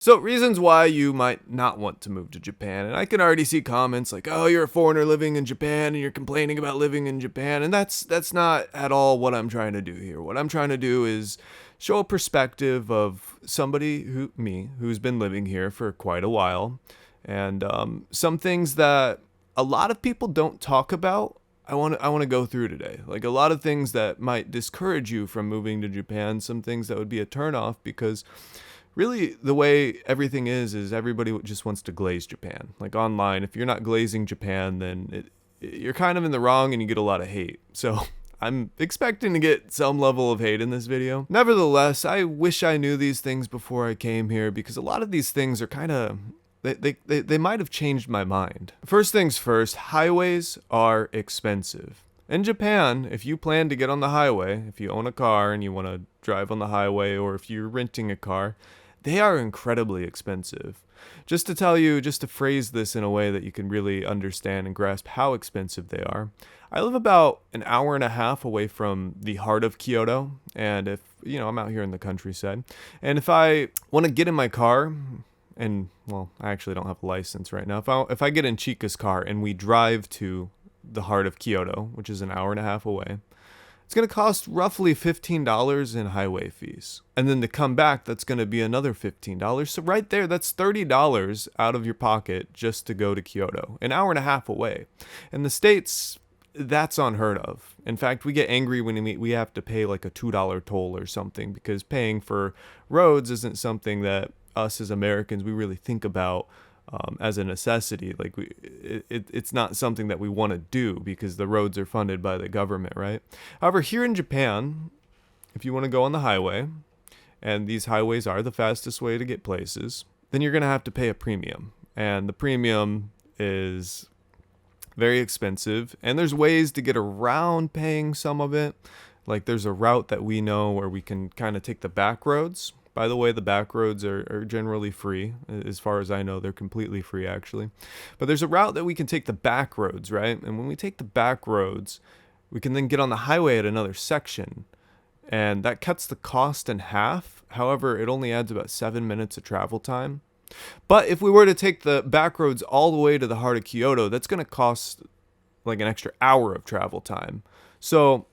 So, reasons why you might not want to move to Japan. And I can already see comments like, "Oh, you're a foreigner living in Japan and you're complaining about living in Japan." And that's not at all what I'm trying to do here. What I'm trying to do is show a perspective of somebody who's been living here for quite a while, and some things that a lot of people don't talk about. I want to go through today. Like a lot of things that might discourage you from moving to Japan, some things that would be a turnoff because really the way everything is everybody just wants to glaze Japan. Like online, if you're not glazing Japan, then you're kind of in the wrong and you get a lot of hate. So I'm expecting to get some level of hate in this video. Nevertheless, I wish I knew these things before I came here because a lot of these things are kind of they might have changed my mind. First things first, highways are expensive. In Japan, if you plan to get on the highway, if you own a car and you want to drive on the highway, or if you're renting a car, they are incredibly expensive. Just to phrase this in a way that you can really understand and grasp how expensive they are. I live about an hour and a half away from the heart of Kyoto, and I'm out here in the countryside, and if I want to get in my car, and well, I actually don't have a license right now. If I get in Chika's car and we drive to the heart of Kyoto, which is an hour and a half away, it's going to cost roughly $15 in highway fees. And then to come back, that's going to be another $15. So right there, that's $30 out of your pocket just to go to Kyoto, an hour and a half away. In the States, that's unheard of. In fact, we get angry when we have to pay like a $2 toll or something because paying for roads isn't something that us as Americans, we really think about as a necessity. Like it's not something that we want to do because the roads are funded by the government, right? However, here in Japan, if you want to go on the highway, and these highways are the fastest way to get places, then you're going to have to pay a premium. And the premium is very expensive. And there's ways to get around paying some of it. Like there's a route that we know where we can kind of take the back roads. By the way, the back roads are generally free. As far as I know, they're completely free, actually. But there's a route that we can take the back roads, right? And when we take the back roads, we can then get on the highway at another section. And that cuts the cost in half. However, it only adds about 7 minutes of travel time. But if we were to take the back roads all the way to the heart of Kyoto, that's going to cost like an extra hour of travel time. So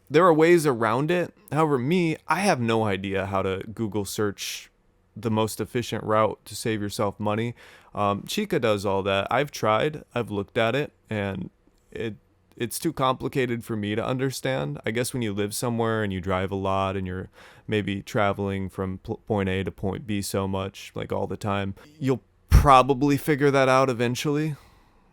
there are ways around it. However, I have no idea how to Google search the most efficient route to save yourself money. Chika does all that. I've tried. I've looked at it, and it's too complicated for me to understand. I guess when you live somewhere and you drive a lot and you're maybe traveling from point A to point B so much, like all the time, you'll probably figure that out eventually.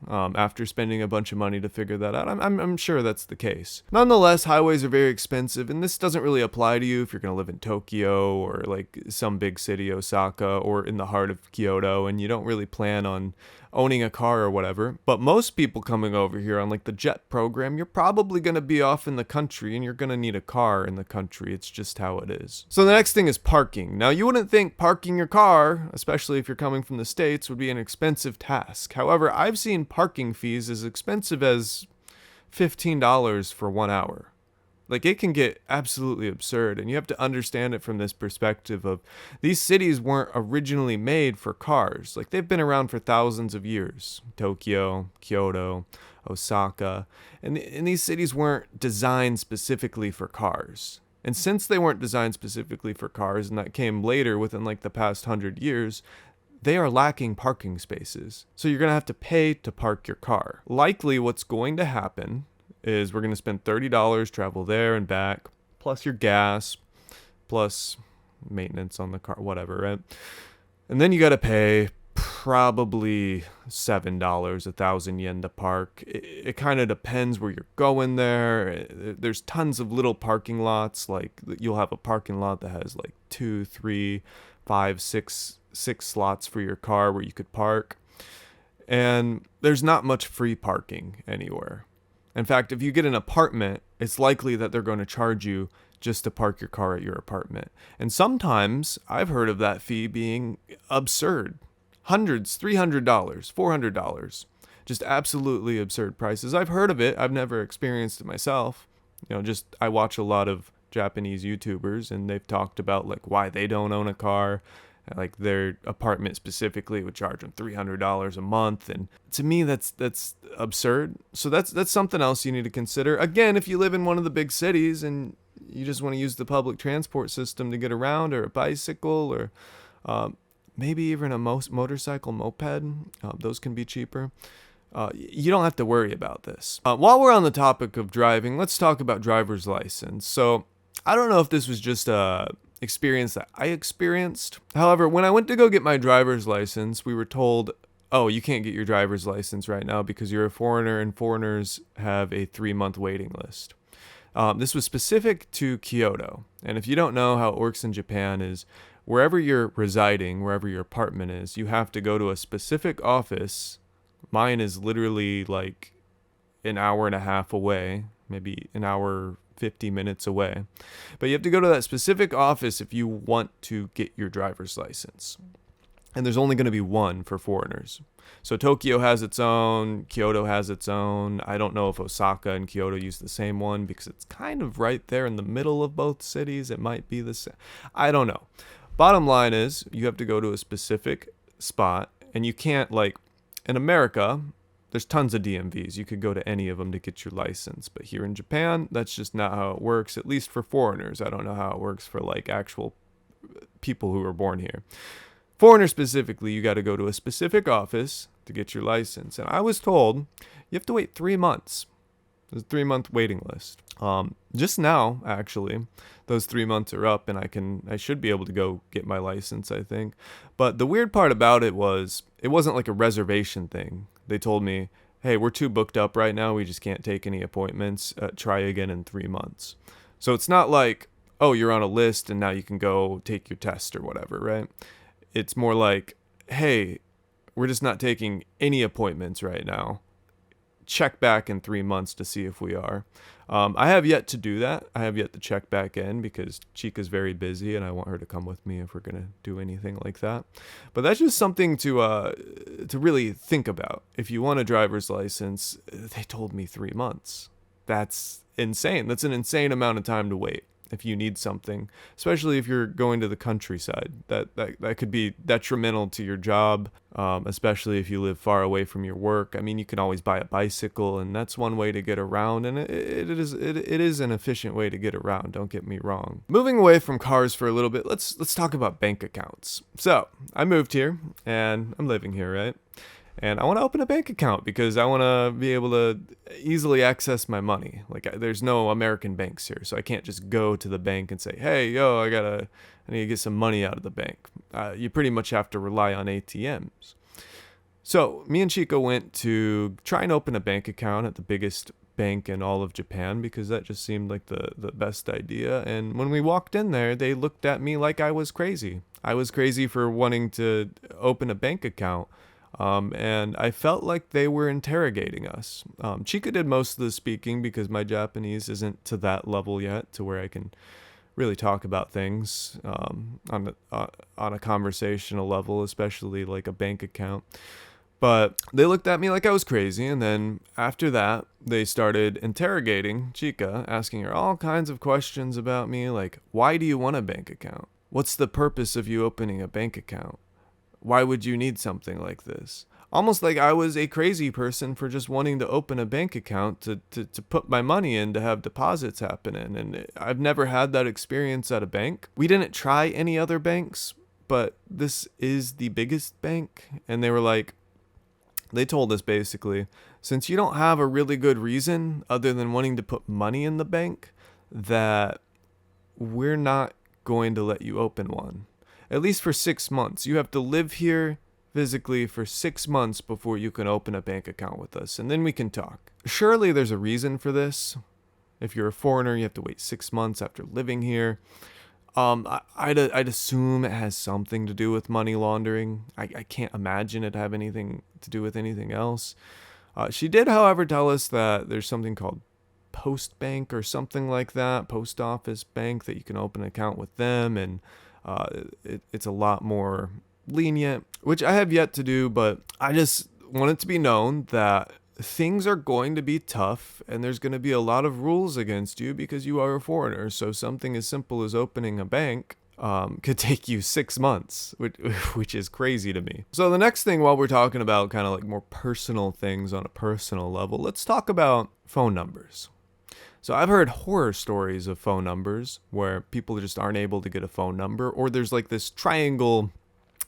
After spending a bunch of money to figure that out. I'm sure that's the case. Nonetheless, highways are very expensive, and this doesn't really apply to you if you're going to live in Tokyo or like some big city, Osaka, or in the heart of Kyoto, and you don't really plan on owning a car or whatever. But most people coming over here on like the JET program, you're probably going to be off in the country and you're going to need a car in the country. It's just how it is. So the next thing is parking. Now, you wouldn't think parking your car, especially if you're coming from the States, would be an expensive task. However, I've seen parking fees as expensive as $15 for 1 hour. Like, it can get absolutely absurd, and you have to understand it from this perspective of these cities weren't originally made for cars. Like, they've been around for thousands of years. Tokyo, Kyoto, Osaka, and these cities weren't designed specifically for cars. And since they weren't designed specifically for cars, and that came later within like the past 100 years, they are lacking parking spaces. So you're going to have to pay to park your car. Likely what's going to happen is we're going to spend $30, travel there and back, plus your gas, plus maintenance on the car, whatever, right? And then you got to pay probably $7, 1,000 yen to park. It kind of depends where you're going there. There's tons of little parking lots. Like you'll have a parking lot that has like 2, 3, 5, 6 slots for your car where you could park. And there's not much free parking anywhere. In fact, if you get an apartment, it's likely that they're going to charge you just to park your car at your apartment. And sometimes I've heard of that fee being absurd. Hundreds, $300, $400. Just absolutely absurd prices. I've heard of it. I've never experienced it myself. I watch a lot of Japanese YouTubers, and they've talked about like why they don't own a car Like their apartment specifically would charge them $300 a month, and to me that's absurd. So that's something else you need to consider. Again, if you live in one of the big cities and you just want to use the public transport system to get around, or a bicycle, or maybe even a motorcycle moped, those can be cheaper. You don't have to worry about this. While we're on the topic of driving, let's talk about driver's license. So I don't know if this was just a experience that I experienced. However, when I went to go get my driver's license, we were told, oh, you can't get your driver's license right now because you're a foreigner, and foreigners have a 3-month waiting list. This was specific to Kyoto. And if you don't know how it works in Japan, is wherever you're residing, wherever your apartment is, you have to go to a specific office. Mine is literally like an hour and a half away, maybe an hour 50 minutes away. But you have to go to that specific office if you want to get your driver's license. And there's only going to be one for foreigners. So Tokyo has its own, Kyoto has its own. I don't know if Osaka and Kyoto use the same one because it's kind of right there in the middle of both cities. It might be the same. I don't know. Bottom line is you have to go to a specific spot, and you can't, like, in America, there's tons of DMVs. You could go to any of them to get your license. But here in Japan, that's just not how it works, at least for foreigners. I don't know how it works for like actual people who were born here. Foreigners specifically, you got to go to a specific office to get your license. And I was told you have to wait 3 months. There's a 3-month waiting list. Just now, actually, those 3 months are up, and I should be able to go get my license, I think. But the weird part about it was, it wasn't like a reservation thing. They told me, hey, we're too booked up right now. We just can't take any appointments. Try again in 3 months. So it's not like, oh, you're on a list and now you can go take your test or whatever, right? It's more like, hey, we're just not taking any appointments right now. Check back in 3 months to see if we are. I have yet to do that. I have yet to check back in because Chica's very busy and I want her to come with me if we're going to do anything like that. But that's just something to really think about. If you want a driver's license, they told me 3 months. That's insane. That's an insane amount of time to wait if you need something, especially if you're going to the countryside. That could be detrimental to your job, especially if you live far away from your work. I mean, you can always buy a bicycle, and that's one way to get around, and it is an efficient way to get around, don't get me wrong. Moving away from cars for a little bit, let's talk about bank accounts. So I moved here, and I'm living here, right? And I want to open a bank account because I want to be able to easily access my money. Like, there's no American banks here, so I can't just go to the bank and say, hey, yo, I need to get some money out of the bank. You pretty much have to rely on ATMs. So me and Chica went to try and open a bank account at the biggest bank in all of Japan because that just seemed like the best idea. And when we walked in there, they looked at me like I was crazy. I was crazy for wanting to open a bank account. And I felt like they were interrogating us. Chica did most of the speaking because my Japanese isn't to that level yet to where I can really talk about things on a conversational level, especially like a bank account. But they looked at me like I was crazy, and then after that, they started interrogating Chica, asking her all kinds of questions about me, like, why do you want a bank account? What's the purpose of you opening a bank account? Why would you need something like this? Almost like I was a crazy person for just wanting to open a bank account to put my money in to have deposits happen in. And I've never had that experience at a bank. We didn't try any other banks, but this is the biggest bank. And they told us basically, since you don't have a really good reason other than wanting to put money in the bank, that we're not going to let you open one. At least for 6 months. You have to live here physically for 6 months before you can open a bank account with us, and then we can talk. Surely there's a reason for this. If you're a foreigner, you have to wait 6 months after living here. I'd assume it has something to do with money laundering. I can't imagine it have anything to do with anything else. She did, however, tell us that there's something called Post Bank or something like that, Post Office Bank, that you can open an account with them, and it's a lot more lenient, which I have yet to do, but I just want it to be known that things are going to be tough and there's going to be a lot of rules against you because you are a foreigner. So something as simple as opening a bank, could take you 6 months, which is crazy to me. So the next thing, while we're talking about kind of like more personal things on a personal level, let's talk about phone numbers. So I've heard horror stories of phone numbers where people just aren't able to get a phone number, or there's like this triangle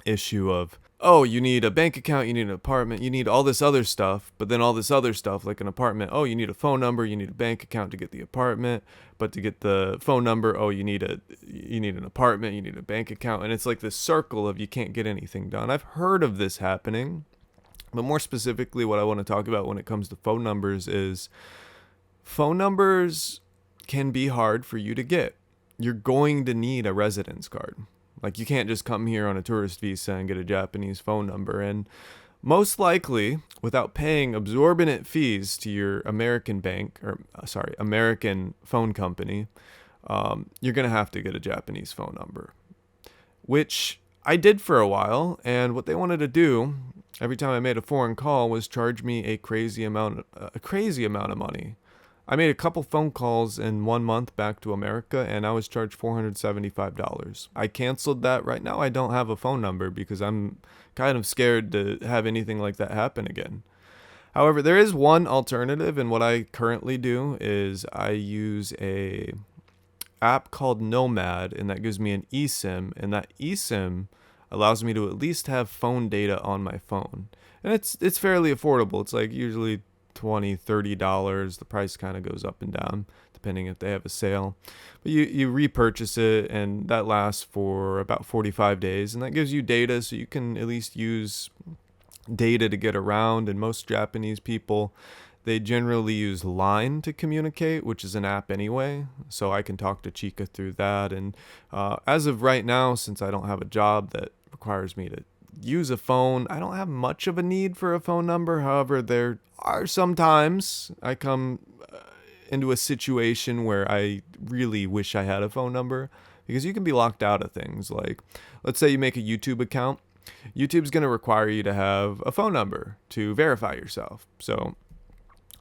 issue of, oh, you need a bank account, you need an apartment, you need all this other stuff, but then all this other stuff like an apartment, oh, you need a phone number, you need a bank account to get the apartment, but to get the phone number, oh, you need an apartment, you need a bank account, and it's like this circle of you can't get anything done. I've heard of this happening, but more specifically what I want to talk about when it comes to phone numbers is phone numbers can be hard for you to get. You're going to need a residence card. Like, you can't just come here on a tourist visa and get a Japanese phone number. And most likely, without paying exorbitant fees to your American American phone company, you're going to have to get a Japanese phone number, which I did for a while. And what they wanted to do every time I made a foreign call was charge me a crazy amount of money. I made a couple phone calls in 1 month back to America, and I was charged $475. I canceled that. Right now I don't have a phone number because I'm kind of scared to have anything like that happen again. However, there is one alternative, and what I currently do is I use a app called Nomad, and that gives me an eSIM, and that eSIM allows me to at least have phone data on my phone. And it's fairly affordable. It's like usually $20-$30. The price kind of goes up and down depending if they have a sale, but you repurchase it, and that lasts for about 45 days, and that gives you data so you can at least use data to get around. And most Japanese people, they generally use Line to communicate, which is an app anyway, so I can talk to Chica through that. And as of right now, since I don't have a job that requires me to use a phone, I don't have much of a need for a phone number. However, there are sometimes I come into a situation where I really wish I had a phone number, because you can be locked out of things. Like, let's say you make a YouTube account. YouTube's going to require you to have a phone number to verify yourself. So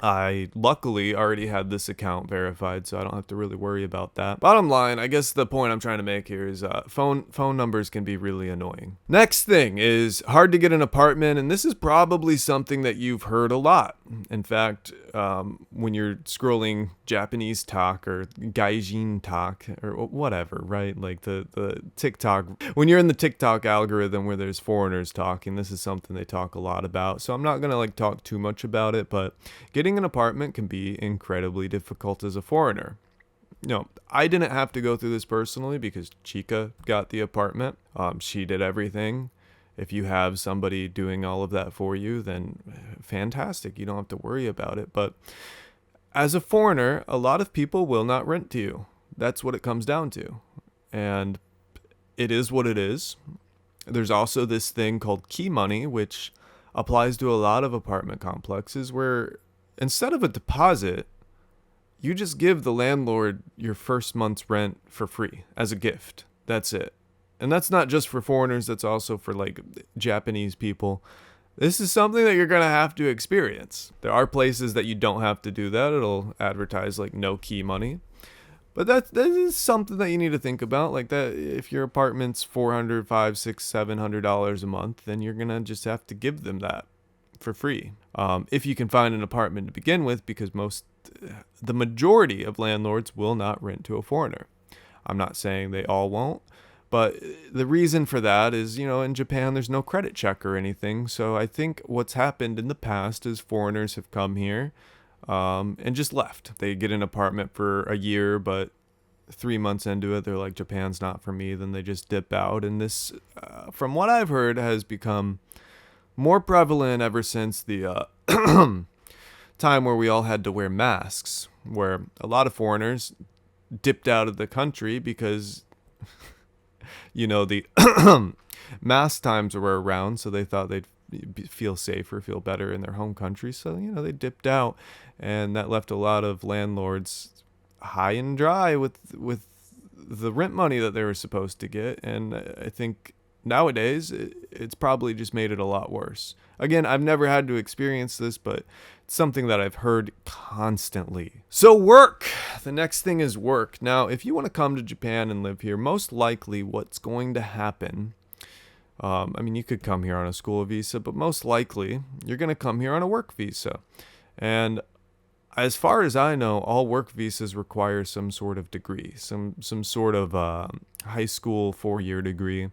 I luckily already had this account verified, so I don't have to really worry about that. Bottom line, I guess the point I'm trying to make here is phone numbers can be really annoying. Next thing is hard to get an apartment, and this is probably something that you've heard a lot. In fact, when you're scrolling Japanese talk or gaijin talk or whatever, right? Like the TikTok, when you're in the TikTok algorithm where there's foreigners talking, this is something they talk a lot about. So I'm not going to like talk too much about it, but getting an apartment can be incredibly difficult as a foreigner. No, I didn't have to go through this personally because Chica got the apartment. She did everything. If you have somebody doing all of that for you, then fantastic. You don't have to worry about it. But as a foreigner, a lot of people will not rent to you. That's what it comes down to. And it is what it is. There's also this thing called key money, which applies to a lot of apartment complexes, where instead of a deposit, you just give the landlord your first month's rent for free as a gift. That's it. And that's not just for foreigners, that's also for like Japanese people. This is something that you're going to have to experience. There are places that you don't have to do that. It'll advertise like no key money. But that is something that you need to think about. Like that, if your apartment's $400, $500, $600, $700 a month, then you're going to just have to give them that for free. If you can find an apartment to begin with, because the majority of landlords will not rent to a foreigner. I'm not saying they all won't. But the reason for that is, in Japan, there's no credit check or anything. So I think what's happened in the past is foreigners have come here and just left. They get an apartment for a year, but 3 months into it, they're like, Japan's not for me. Then they just dip out. And this, from what I've heard, has become more prevalent ever since the time where we all had to wear masks, where a lot of foreigners dipped out of the country because the mask times were around, so they thought they'd feel safer, feel better in their home country. So, they dipped out, and that left a lot of landlords high and dry with the rent money that they were supposed to get. And I think nowadays, it's probably just made it a lot worse. Again, I've never had to experience this, but it's something that I've heard constantly. So work. The next thing is work. Now, if you want to come to Japan and live here, most likely what's going to happen, you could come here on a school visa, but most likely you're going to come here on a work visa. And as far as I know, all work visas require some sort of degree, some sort of high school 4-year degree,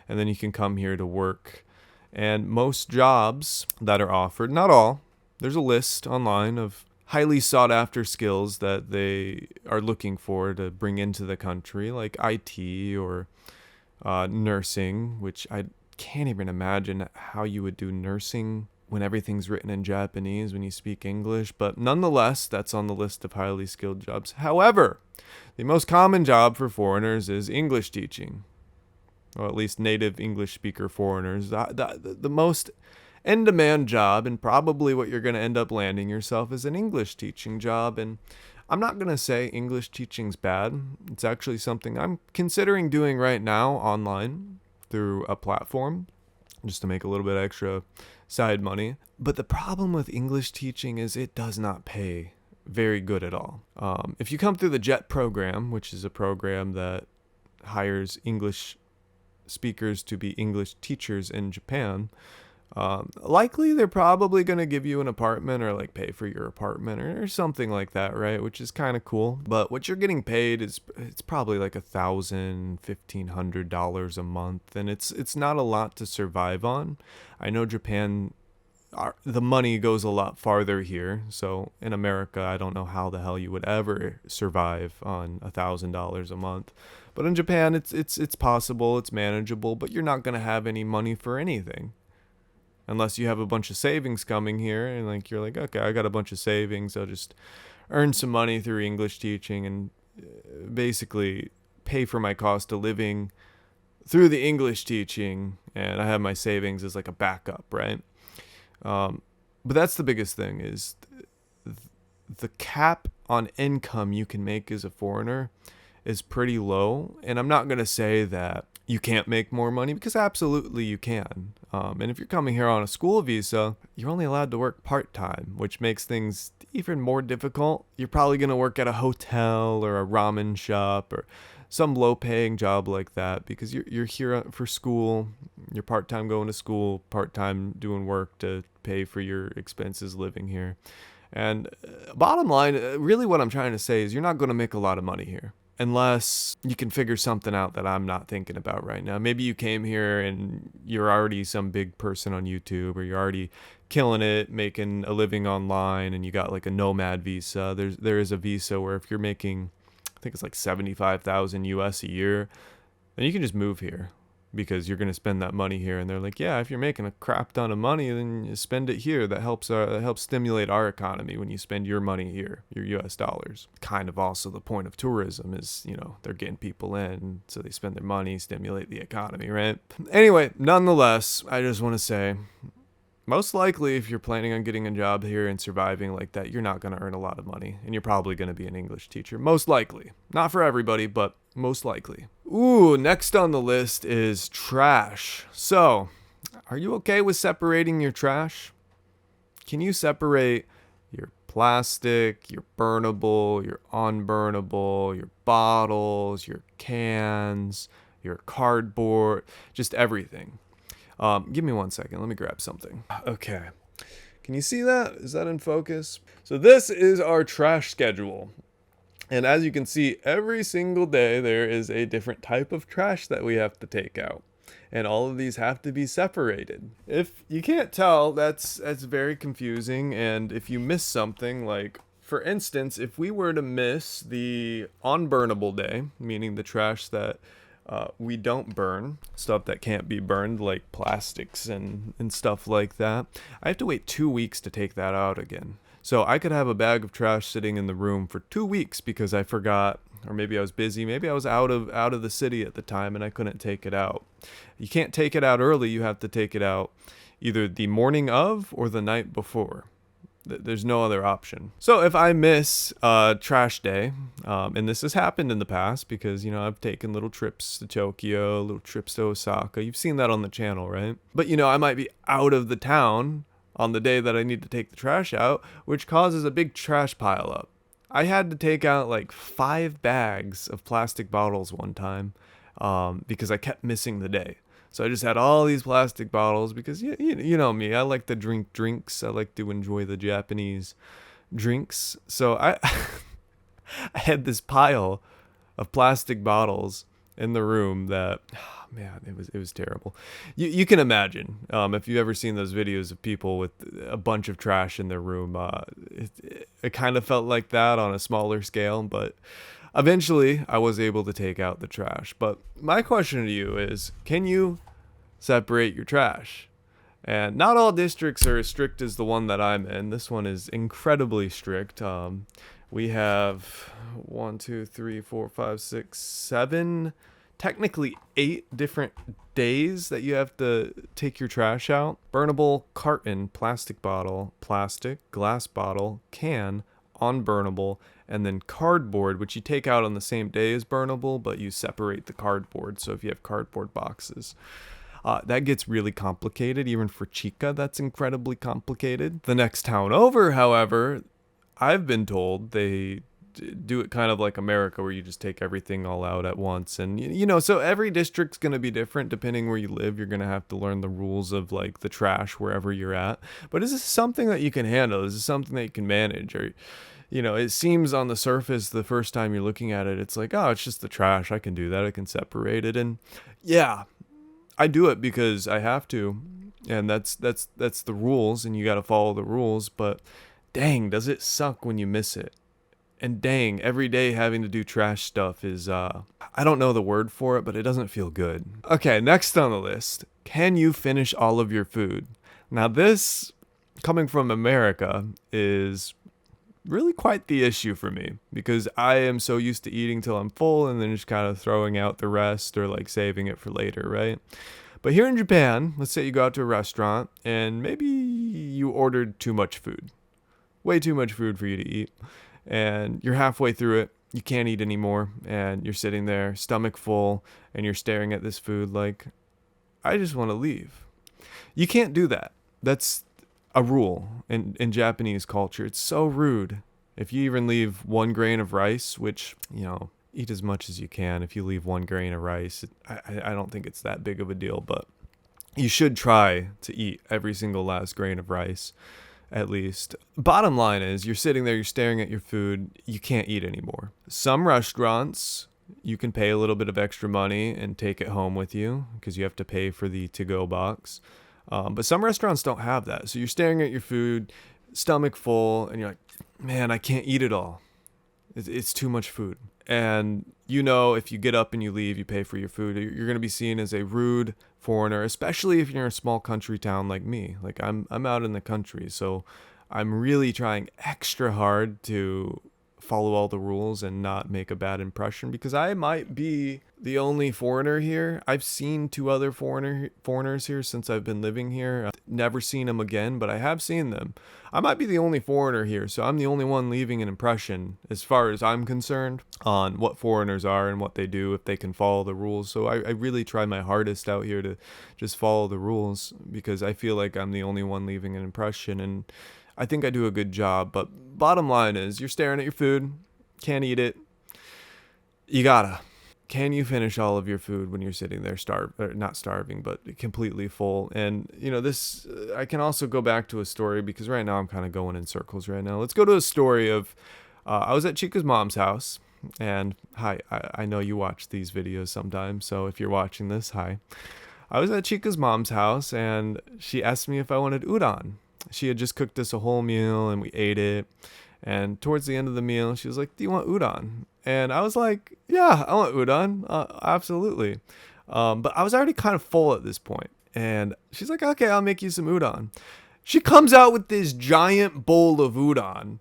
and then you can come here to work. And most jobs that are offered, not all, there's a list online of highly sought after skills that they are looking for to bring into the country, like IT or nursing, which I can't even imagine how you would do nursing when everything's written in Japanese when you speak English, but nonetheless, that's on the list of highly skilled jobs. However, the most common job for foreigners is English teaching, or at least native English speaker foreigners. The most in-demand job, and probably what you're going to end up landing yourself, is an English teaching job. And I'm not going to say English teaching's bad. It's actually something I'm considering doing right now online through a platform, just to make a little bit extra side money. But the problem with English teaching is it does not pay very good at all. If you come through the JET program, which is a program that hires English speakers to be English teachers in Japan, likely they're probably going to give you an apartment or like pay for your apartment or something like that, right? Which is kind of cool. But what you're getting paid it's probably like $1,000-$1,500 a month, and it's not a lot to survive on. I know Japan, the money goes a lot farther here. So in America, I don't know how the hell you would ever survive on $1,000 a month. But in Japan, it's possible, it's manageable, but you're not going to have any money for anything. Unless you have a bunch of savings coming here and like you're like, okay, I got a bunch of savings. I'll just earn some money through English teaching and basically pay for my cost of living through the English teaching. And I have my savings as like a backup, right? But that's the biggest thing is the cap on income you can make as a foreigner is pretty low. And I'm not going to say that you can't make more money, because absolutely you can. And if you're coming here on a school visa, you're only allowed to work part-time, which makes things even more difficult. You're probably going to work at a hotel or a ramen shop or some low-paying job like that, because you're here for school. You're part-time going to school, part-time doing work to pay for your expenses living here. And bottom line, really what I'm trying to say is you're not going to make a lot of money here, unless you can figure something out that I'm not thinking about right now. Maybe you came here and you're already some big person on YouTube, or you're already killing it, making a living online, and you got like a nomad visa. There is a visa where if you're making, I think it's like 75,000 US a year, then you can just move here because you're going to spend that money here. And they're like, yeah, if you're making a crap ton of money, then you spend it here. That helps stimulate our economy when you spend your money here, your US dollars. Kind of also the point of tourism is, they're getting people in, so they spend their money, stimulate the economy, right? Anyway, nonetheless, I just want to say, most likely if you're planning on getting a job here and surviving like that, you're not going to earn a lot of money, and you're probably going to be an English teacher. Most likely. Not for everybody, but most likely. Ooh, next on the list is trash. So, are you okay with separating your trash? Can you separate your plastic, your burnable, your unburnable, your bottles, your cans, your cardboard, just everything? Give me 1 second. Let me grab something. Okay. Can you see that? Is that in focus? So this is our trash schedule. And as you can see, every single day there is a different type of trash that we have to take out. And all of these have to be separated. If you can't tell, that's very confusing. And if you miss something, like, for instance, if we were to miss the unburnable day, meaning the trash that we don't burn, stuff that can't be burned, like plastics and stuff like that, I have to wait 2 weeks to take that out again. So I could have a bag of trash sitting in the room for 2 weeks because I forgot, or maybe I was busy, maybe I was out of the city at the time and I couldn't take it out. You can't take it out early, you have to take it out either the morning of or the night before. There's no other option. So if I miss trash day, and this has happened in the past because, I've taken little trips to Tokyo, little trips to Osaka. You've seen that on the channel, right? But, I might be out of the town on the day that I need to take the trash out, which causes a big trash pile up. I had to take out like 5 bags of plastic bottles one time because I kept missing the day. So I just had all these plastic bottles because you know me. I like to drink drinks. I like to enjoy the Japanese drinks. So I I had this pile of plastic bottles in the room that, oh man, it was terrible. You can imagine if you've ever seen those videos of people with a bunch of trash in their room. It kind of felt like that on a smaller scale, but eventually I was able to take out the trash. But my question to you is, can you separate your trash? And not all districts are as strict as the one that I'm in. This one is incredibly strict. We have 1, 2, 3, 4, 5, 6, 7, technically 8 different days that you have to take your trash out. Burnable, carton, plastic bottle, plastic, glass bottle, can, unburnable, and then cardboard, which you take out on the same day as burnable, but you separate the cardboard. So if you have cardboard boxes, that gets really complicated. Even for Chica, that's incredibly complicated. The next town over, however, I've been told they do it kind of like America, where you just take everything all out at once. And, so every district's going to be different depending where you live. You're going to have to learn the rules of like the trash wherever you're at. But is this something that you can handle? Is this something that you can manage? Or, it seems on the surface, the first time you're looking at it, it's like, oh, it's just the trash. I can do that. I can separate it. And yeah, I do it because I have to. And that's the rules, and you got to follow the rules. But dang, does it suck when you miss it. And dang, every day having to do trash stuff is, I don't know the word for it, but it doesn't feel good. Okay, next on the list, can you finish all of your food? Now this, coming from America, is really quite the issue for me, because I am so used to eating till I'm full and then just kind of throwing out the rest or like saving it for later, right? But here in Japan, let's say you go out to a restaurant and maybe you ordered too much food. Way too much food for you to eat. And you're halfway through it, you can't eat anymore, and you're sitting there, stomach full, and you're staring at this food like, I just want to leave. You can't do that. That's a rule in Japanese culture. It's so rude. If you even leave 1 grain of rice, which, eat as much as you can. If you leave 1 grain of rice, I don't think it's that big of a deal, but you should try to eat every single last grain of rice. At least. Bottom line is, you're sitting there, you're staring at your food, you can't eat anymore. Some restaurants, you can pay a little bit of extra money and take it home with you because you have to pay for the to-go box. But some restaurants don't have that. So you're staring at your food, stomach full, and you're like, man, I can't eat it all. It's too much food. And if you get up and you leave, you pay for your food, you're going to be seen as a rude foreigner, especially if you're in a small country town like me. Like I'm out in the country, so I'm really trying extra hard to follow all the rules and not make a bad impression, because I might be the only foreigner here. I've seen 2 other foreigners here since I've been living here. I've never seen them again, but I have seen them. I might be the only foreigner here, so I'm the only one leaving an impression, as far as I'm concerned, on what foreigners are and what they do, if they can follow the rules. So I really try my hardest out here to just follow the rules, because I feel like I'm the only one leaving an impression, and I think I do a good job. But bottom line is, you're staring at your food, can't eat it. You gotta. Can you finish all of your food when you're sitting there not starving, but completely full? And, this, I can also go back to a story, because right now I'm kind of going in circles right now. Let's go to a story of, I was at Chica's mom's house, and hi, I know you watch these videos sometimes, so if you're watching this, hi. I was at Chica's mom's house, and she asked me if I wanted udon. She had just cooked us a whole meal, and we ate it. And towards the end of the meal, she was like, do you want udon? And I was like, yeah, I want udon. Absolutely. But I was already kind of full at this point. And she's like, okay, I'll make you some udon. She comes out with this giant bowl of udon,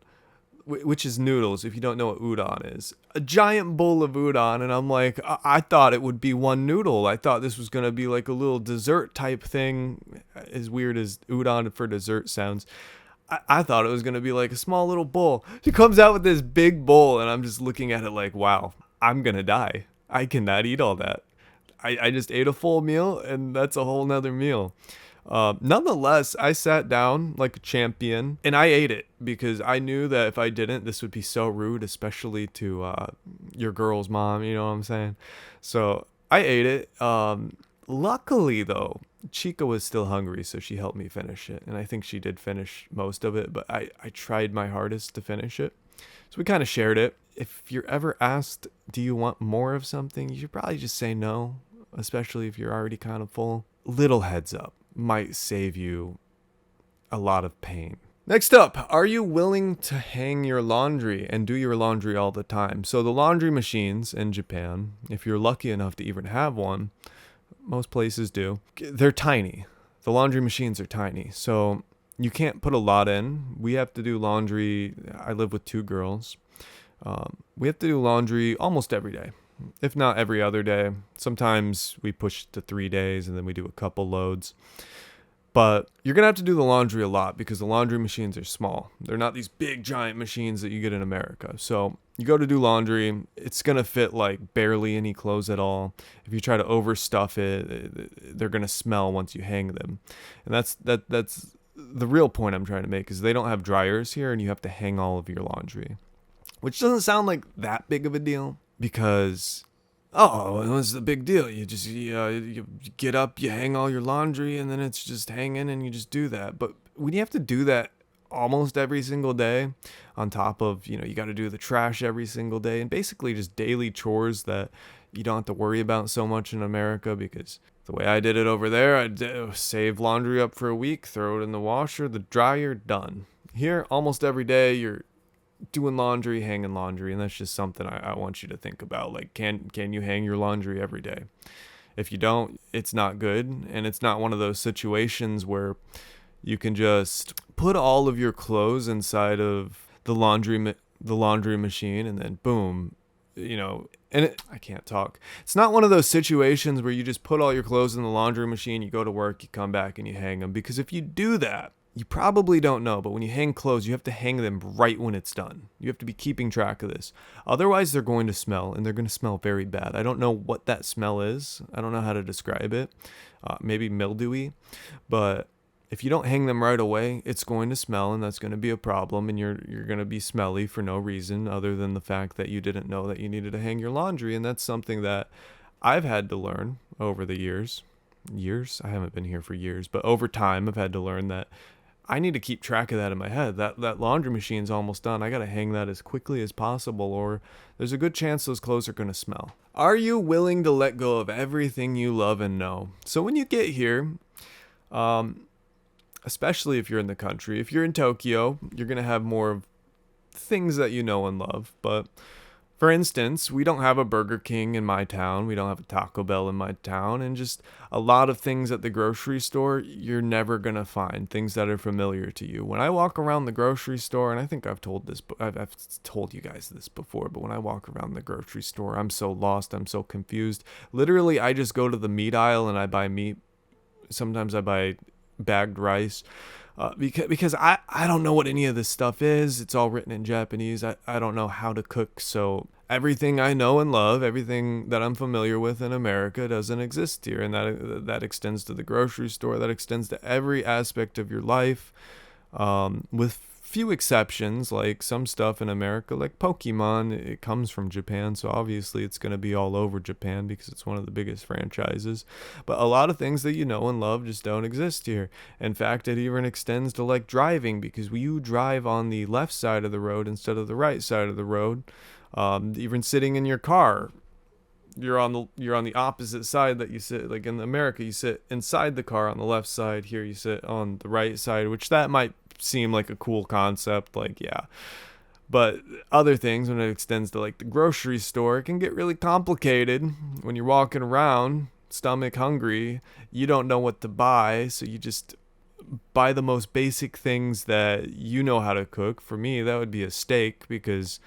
which is noodles, if you don't know what udon is. A giant bowl of udon. And I'm like, I thought it would be one noodle. I thought this was going to be like a little dessert type thing, as weird as udon for dessert sounds. I thought it was gonna be like a small little bowl. She comes out with this big bowl, and I'm just looking at it like, wow, I'm gonna die. I cannot eat all that. I just ate a full meal, and that's a whole nother meal. Nonetheless, I sat down like a champion and I ate it because I knew that if I didn't, this would be so rude, especially to your girl's mom. You know what I'm saying? So I ate it. Luckily, though, Chica was still hungry, so she helped me finish it. And I think she did finish most of it, but I tried my hardest to finish it. So we kind of shared it. If you're ever asked, do you want more of something, you should probably just say no, especially if you're already kind of full. Little heads up might save you a lot of pain. Next up, are you willing to hang your laundry and do your laundry all the time? So the laundry machines in Japan, if you're lucky enough to even have one, most places do, they're tiny. The laundry machines are tiny. So you can't put a lot in. We have to do laundry. I live with two girls. We have to do laundry almost every day, if not every other day. Sometimes we push to 3 days and then we do a couple loads. But you're going to have to do the laundry a lot because the laundry machines are small. They're not these big giant machines that you get in America. So you go to do laundry, it's going to fit like barely any clothes at all. If you try to overstuff it, they're going to smell once you hang them. And that's the real point I'm trying to make is they don't have dryers here and you have to hang all of your laundry. Which doesn't sound like that big of a deal because, oh, what's the big deal? You get up, you hang all your laundry, and then it's just hanging, and you just do that. But when you have to do that almost every single day, on top of, you got to do the trash every single day, and basically just daily chores that you don't have to worry about so much in America because the way I did it over there, I'd save laundry up for a week, throw it in the washer, the dryer, done. Here, almost every day, you're doing laundry, hanging laundry, and that's just something I want you to think about. Like, can you hang your laundry every day? If you don't, it's not good, and it's not one of those situations where you can just put all of your clothes inside of the laundry machine, and then boom, I can't talk. It's not one of those situations where you just put all your clothes in the laundry machine, you go to work, you come back, and you hang them. Because if you do that, you probably don't know, but when you hang clothes, you have to hang them right when it's done. You have to be keeping track of this. Otherwise, they're going to smell, and they're going to smell very bad. I don't know what that smell is. I don't know how to describe it. Maybe mildewy. But if you don't hang them right away, it's going to smell, and that's going to be a problem, and you're going to be smelly for no reason other than the fact that you didn't know that you needed to hang your laundry, and that's something that I've had to learn over the years. I haven't been here for years, but over time, I've had to learn that I need to keep track of that in my head. That laundry machine's almost done. I got to hang that as quickly as possible, or there's a good chance those clothes are going to smell. Are you willing to let go of everything you love and know? So when you get here, especially if you're in the country, if you're in Tokyo, you're going to have more of things that you know and love. But for instance, we don't have a Burger King in my town. We don't have a Taco Bell in my town. And just a lot of things at the grocery store, you're never going to find things that are familiar to you. When I walk around the grocery store, and I think I've told you guys this before, but when I walk around the grocery store, I'm so lost. I'm so confused. Literally, I just go to the meat aisle and I buy meat. Sometimes I buy bagged rice. Because I don't know what any of this stuff is. It's all written in Japanese. I don't know how to cook. So everything I know and love, everything that I'm familiar with in America doesn't exist here. And that extends to the grocery store. That extends to every aspect of your life. With few exceptions, like some stuff in America, like Pokemon, it comes from Japan, so obviously it's going to be all over Japan because it's one of the biggest franchises. But a lot of things that you know and love just don't exist here. In fact, it even extends to like driving, because you drive on the left side of the road instead of the right side of the road. Even sitting in your car, you're on the opposite side that you sit. Like in America, you sit inside the car on the left side. Here you sit on the right side, which that might seem like a cool concept, like, yeah. But other things, when it extends to like the grocery store, it can get really complicated. When you're walking around stomach hungry, you don't know what to buy, so you just buy the most basic things that you know how to cook. For me, that would be a steak, because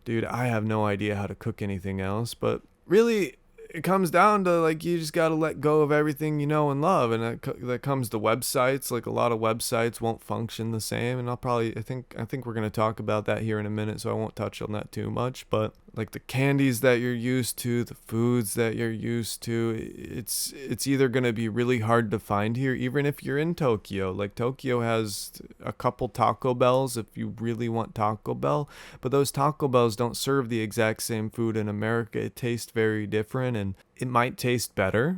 dude, I have no idea how to cook anything else. But really, it comes down to like you just got to let go of everything you know and love, and that comes to websites. Like a lot of websites won't function the same, and I think we're gonna talk about that here in a minute, so I won't touch on that too much. But like the candies that you're used to, the foods that you're used to, it's either gonna be really hard to find here, even if you're in Tokyo. Like Tokyo has a couple Taco Bells if you really want Taco Bell, but those Taco Bells don't serve the exact same food in America. It tastes very different, and it might taste better.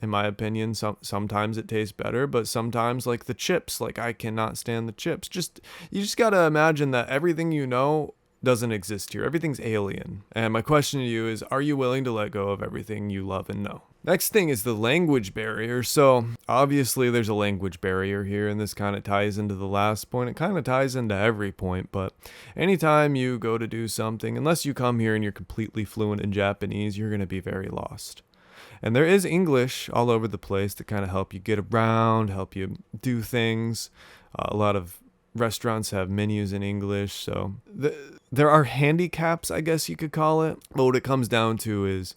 In my opinion, sometimes it tastes better, but sometimes like the chips, like I cannot stand the chips. You just got to imagine that everything you know doesn't exist here. Everything's alien. And my question to you is, are you willing to let go of everything you love and know? Next thing is the language barrier. So obviously there's a language barrier here, and this kind of ties into the last point. It kind of ties into every point, but anytime you go to do something, unless you come here and you're completely fluent in Japanese, you're going to be very lost. And there is English all over the place to kind of help you get around, help you do things. A lot of restaurants have menus in English, so there are handicaps, I guess you could call it. But what it comes down to is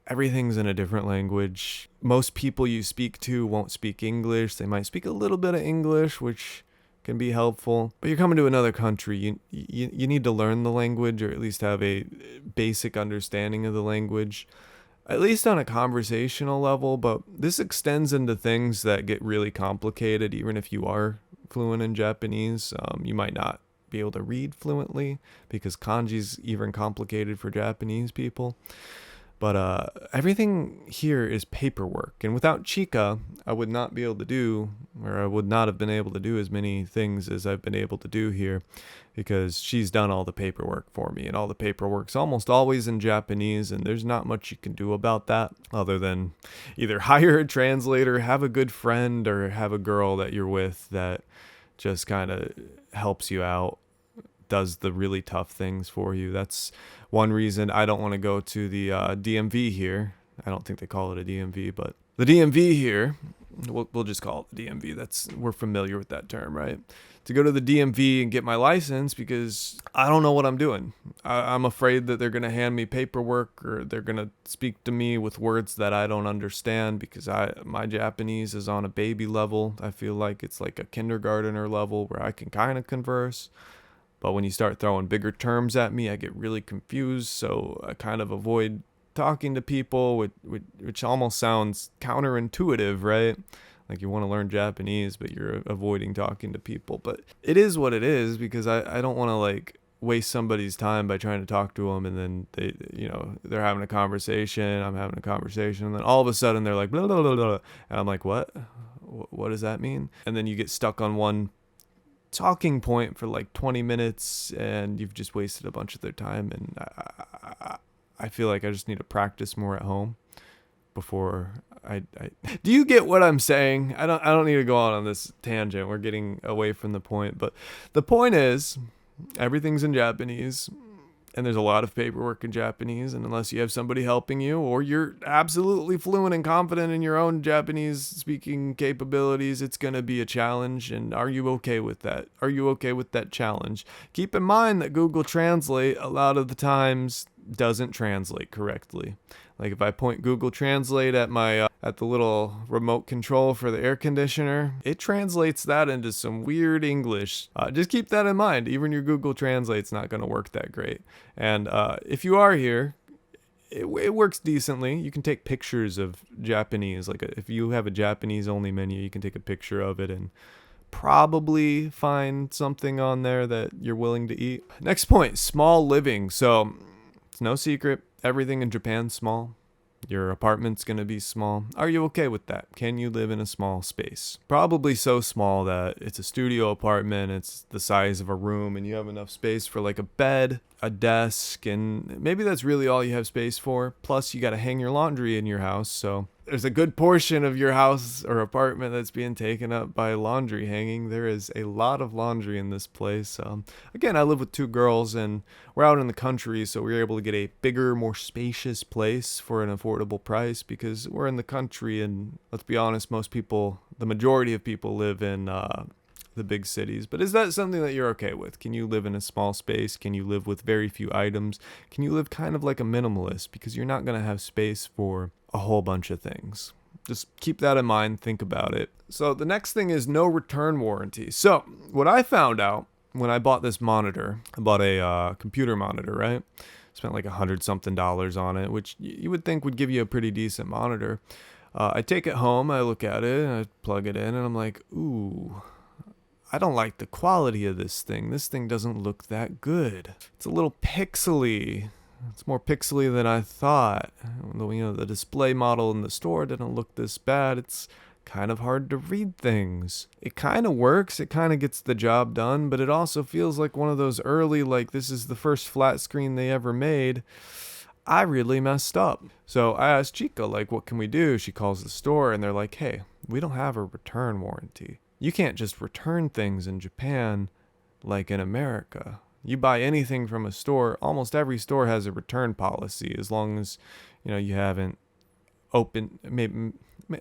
everything's in a different language. Most people you speak to won't speak English. They might speak a little bit of English, which can be helpful. But you're coming to another country. You need to learn the language, or at least have a basic understanding of the language, at least on a conversational level. But this extends into things that get really complicated. Even if you are fluent in Japanese, you might not be able to read fluently, because kanji's even complicated for Japanese people. But everything here is paperwork, and without Chika, I would not be able to do, or I would not have been able to do as many things as I've been able to do here, because she's done all the paperwork for me, and all the paperwork's almost always in Japanese, and there's not much you can do about that other than either hire a translator, have a good friend, or have a girl that you're with that just kind of helps you out, does the really tough things for you. That's one reason I don't want to go to the DMV here. I don't think they call it a DMV, but the DMV here, we'll just call it the DMV. We're familiar with that term, right? To go to the DMV and get my license, because I don't know what I'm doing. I'm afraid that they're going to hand me paperwork, or they're going to speak to me with words that I don't understand, because my Japanese is on a baby level. I feel like it's like a kindergartner level where I can kind of converse. But when you start throwing bigger terms at me, I get really confused. So I kind of avoid talking to people, which almost sounds counterintuitive, right? Like you want to learn Japanese, but you're avoiding talking to people. But it is what it is, because I don't want to like waste somebody's time by trying to talk to them, and then they're having a conversation, I'm having a conversation, and then all of a sudden they're like blah blah blah blah, and I'm like, what does that mean? And then you get stuck on one talking point for like 20 minutes, and you've just wasted a bunch of their time. And I feel like I just need to practice more at home before I do you get what I'm saying? I don't need to go on this tangent. We're getting away from the point, but the point is everything's in Japanese, and there's a lot of paperwork in Japanese, and unless you have somebody helping you, or you're absolutely fluent and confident in your own Japanese speaking capabilities, it's going to be a challenge. And are you okay with that? Are you okay with that challenge? Keep in mind that Google Translate a lot of the times doesn't translate correctly. Like if I point Google Translate at my at the little remote control for the air conditioner, it translates that into some weird English. Just keep that in mind. Even your Google Translate's not going to work that great. And if you are here, it works decently. You can take pictures of Japanese. Like if you have a Japanese only menu, you can take a picture of it and probably find something on there that you're willing to eat. Next point, small living. So it's no secret, everything in Japan's small. Your apartment's going to be small. Are you okay with that? Can you live in a small space? Probably so small that it's a studio apartment, it's the size of a room, and you have enough space for like a bed, a desk, and maybe that's really all you have space for. Plus, you got to hang your laundry in your house, so there's a good portion of your house or apartment that's being taken up by laundry hanging. There is a lot of laundry in this place. Again, I live with two girls, and we're out in the country, so we're able to get a bigger, more spacious place for an affordable price, because we're in the country, and let's be honest, most people, the majority of people live in the big cities. But is that something that you're okay with? Can you live in a small space? Can you live with very few items? Can you live kind of like a minimalist? Because you're not going to have space for a whole bunch of things. Just keep that in mind. Think about it. So the next thing is no return warranty. So what I found out when I bought this monitor, I bought a computer monitor, right? Spent like $100-something on it, which you would think would give you a pretty decent monitor. I take it home, I look at it, and I plug it in, and I'm like, ooh, I don't like the quality of this thing. This thing doesn't look that good. It's a little pixely. It's more pixely than I thought. The display model in the store didn't look this bad. It's kind of hard to read things. It kind of works. It kind of gets the job done, but it also feels like one of those early, like this is the first flat screen they ever made. I really messed up. So I asked Chica, like, what can we do? She calls the store and they're like, hey, we don't have a return warranty. You can't just return things in Japan like in America. You buy anything from a store, almost every store has a return policy as long as, you haven't opened,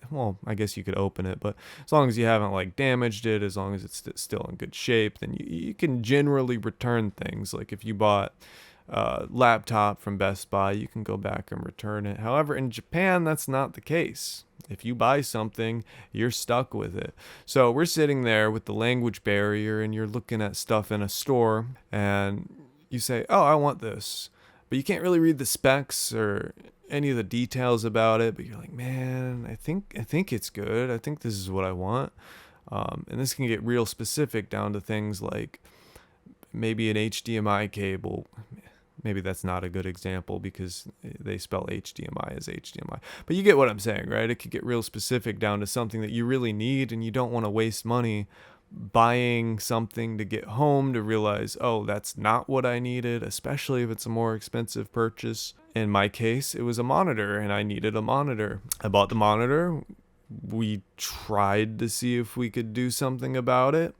well, I guess you could open it, but as long as you haven't like damaged it, as long as it's still in good shape, then you can generally return things. Like if you bought a laptop from Best Buy, you can go back and return it. However, in Japan, that's not the case. If you buy something, you're stuck with it. So we're sitting there with the language barrier and you're looking at stuff in a store and you say, oh, I want this. But you can't really read the specs or any of the details about it, but you're like, man, I think it's good. I think this is what I want. And this can get real specific down to things like maybe an HDMI cable. Maybe that's not a good example because they spell HDMI as HDMI. But you get what I'm saying, right? It could get real specific down to something that you really need and you don't want to waste money buying something to get home to realize, oh, that's not what I needed, especially if it's a more expensive purchase. In my case, it was a monitor and I needed a monitor. I bought the monitor. We tried to see if we could do something about it.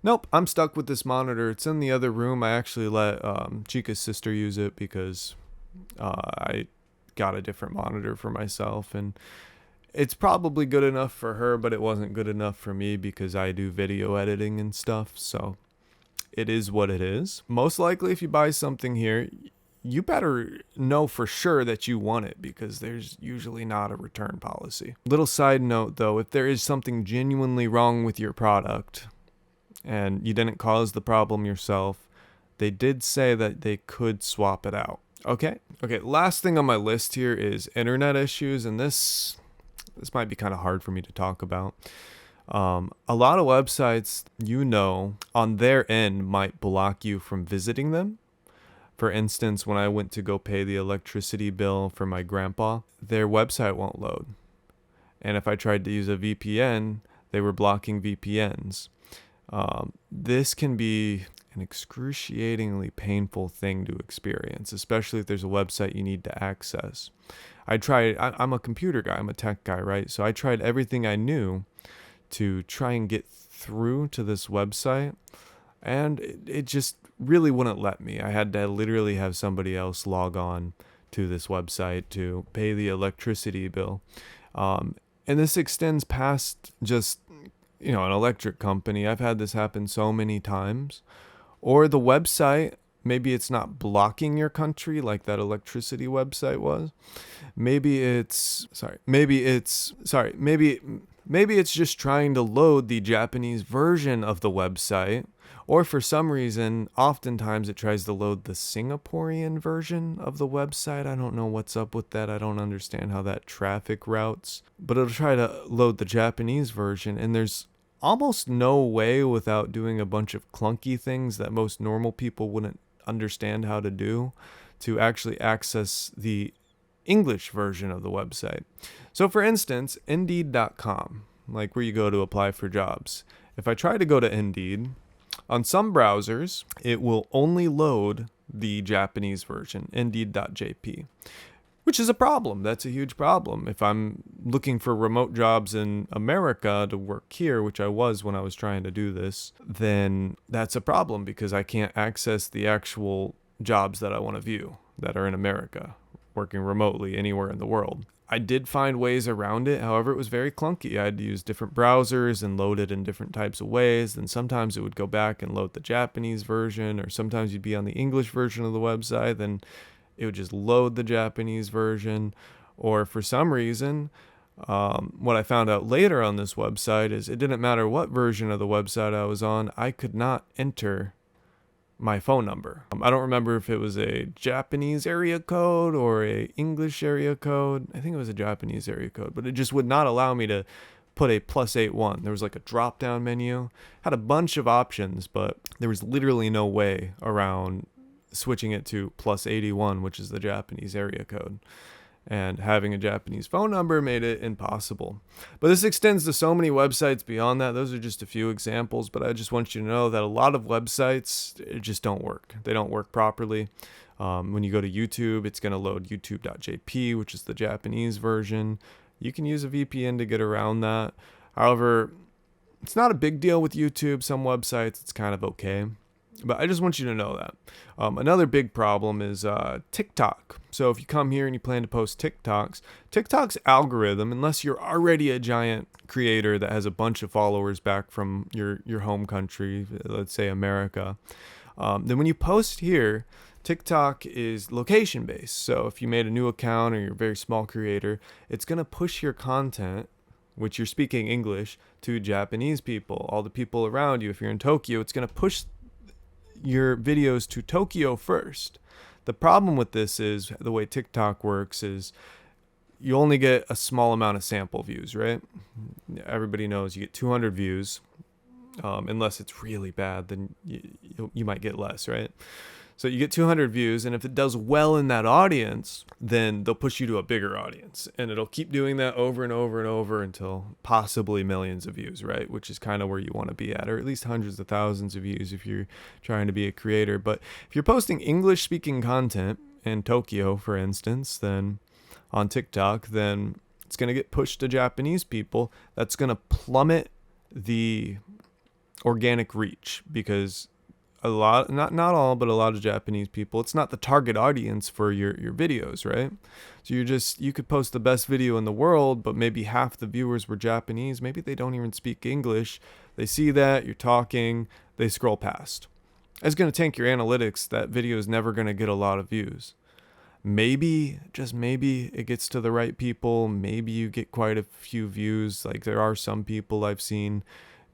Nope, I'm stuck with this monitor. It's in the other room. I actually let Chica's sister use it because I got a different monitor for myself. And it's probably good enough for her, but it wasn't good enough for me because I do video editing and stuff. So it is what it is. Most likely, if you buy something here, you better know for sure that you want it because there's usually not a return policy. Little side note, though, if there is something genuinely wrong with your product, and you didn't cause the problem yourself, they did say that they could swap it out. Okay, last thing on my list here is internet issues, and this might be kind of hard for me to talk about. A lot of websites, on their end might block you from visiting them. For instance, when I went to go pay the electricity bill for my grandpa, their website won't load. And if I tried to use a VPN, they were blocking VPNs. This can be an excruciatingly painful thing to experience, especially if there's a website you need to access. I'm a computer guy, I'm a tech guy, right? So I tried everything I knew to try and get through to this website, and it just really wouldn't let me. I had to literally have somebody else log on to this website to pay the electricity bill. And this extends past just an electric company. I've had this happen so many times. Or the website, maybe it's not blocking your country like that electricity website was. Maybe it's just trying to load the Japanese version of the website. Or for some reason, oftentimes it tries to load the Singaporean version of the website. I don't know what's up with that. I don't understand how that traffic routes. But it'll try to load the Japanese version, and there's almost no way without doing a bunch of clunky things that most normal people wouldn't understand how to do to actually access the English version of the website. So for instance, Indeed.com, like where you go to apply for jobs. If I try to go to Indeed, on some browsers, it will only load the Japanese version, Indeed.jp, which is a problem. That's a huge problem. If I'm looking for remote jobs in America to work here, which I was when I was trying to do this, then that's a problem because I can't access the actual jobs that I want to view that are in America, working remotely anywhere in the world. I did find ways around it. However, it was very clunky. I had to use different browsers and load it in different types of ways. Then sometimes it would go back and load the Japanese version, or sometimes you'd be on the English version of the website, then it would just load the Japanese version. Or for some reason, what I found out later on this website is it didn't matter what version of the website I was on, I could not enter my phone number. I don't remember if it was a Japanese area code or a English area code. I think it was a Japanese area code, but it just would not allow me to put a +81. There was like a drop down menu, had a bunch of options, but there was literally no way around switching it to +81, which is the Japanese area code. And having a Japanese phone number made it impossible. But this extends to so many websites beyond that. Those are just a few examples, but I just want you to know that a lot of websites just don't work. They don't work properly. When you go to YouTube, it's going to load youtube.jp, which is the Japanese version. You can use a VPN to get around that. However, it's not a big deal with YouTube. Some websites, it's kind of okay. But I just want you to know that. Another big problem is TikTok. So if you come here and you plan to post TikTok's algorithm, unless you're already a giant creator that has a bunch of followers back from your home country, let's say America, then when you post here, TikTok is location based. So if you made a new account or you're a very small creator, it's going to push your content, which you're speaking English, to Japanese people, all the people around you. If you're in Tokyo, it's going to push your videos to Tokyo first. The problem with this is the way TikTok works is you only get a small amount of sample views, right? Everybody knows you get 200 views. Unless it's really bad, then you might get less, right? So you get 200 views, and if it does well in that audience, then they'll push you to a bigger audience. And it'll keep doing that over and over and over until possibly millions of views, right? Which is kind of where you want to be at, or at least hundreds of thousands of views if you're trying to be a creator. But if you're posting English-speaking content in Tokyo, for instance, then on TikTok, then it's going to get pushed to Japanese people. That's going to plummet the organic reach, because a lot, not all, but a lot of Japanese people, it's not the target audience for your videos, right? So you could post the best video in the world, but maybe half the viewers were Japanese. Maybe they don't even speak English. They see that you're talking, they scroll past. It's going to tank your analytics. That video is never going to get a lot of views. Maybe, just maybe, it gets to the right people. Maybe you get quite a few views. Like, there are some people I've seen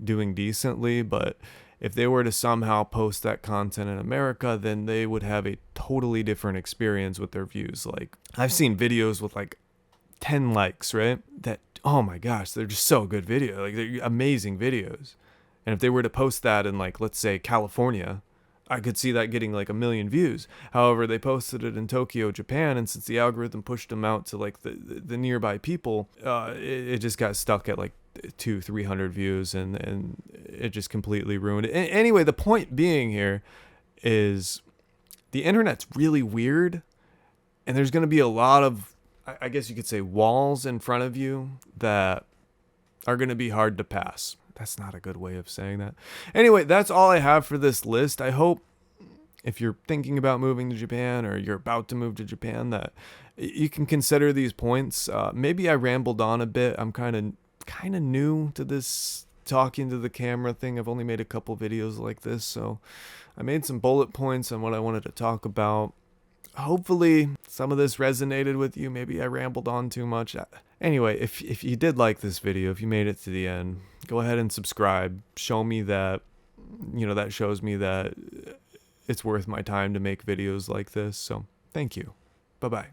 doing decently, but if they were to somehow post that content in America, then they would have a totally different experience with their views. Like, I've seen videos with like 10 likes, right? That, oh my gosh, they're just so good video. Like, they're amazing videos. And if they were to post that in, like, let's say California, I could see that getting like 1 million views. However, they posted it in Tokyo, Japan, and since the algorithm pushed them out to like the nearby people, it just got stuck at like 200-300 views, and it just completely ruined it. Anyway, the point being here is the internet's really weird, and there's going to be a lot of, I guess you could say, walls in front of you that are going to be hard to pass. That's not a good way of saying that. Anyway, that's all I have for this list. I hope if you're thinking about moving to Japan, or you're about to move to Japan, that you can consider these points. Maybe I rambled on a bit. I'm kind of new to this talking to the camera thing. I've only made a couple videos like this, so I made some bullet points on what I wanted to talk about. Hopefully some of this resonated with you. Maybe I rambled on too much. Anyway, if you did like this video, if you made it to the end, go ahead and subscribe. Show me that, that shows me that it's worth my time to make videos like this. So thank you. Bye-bye.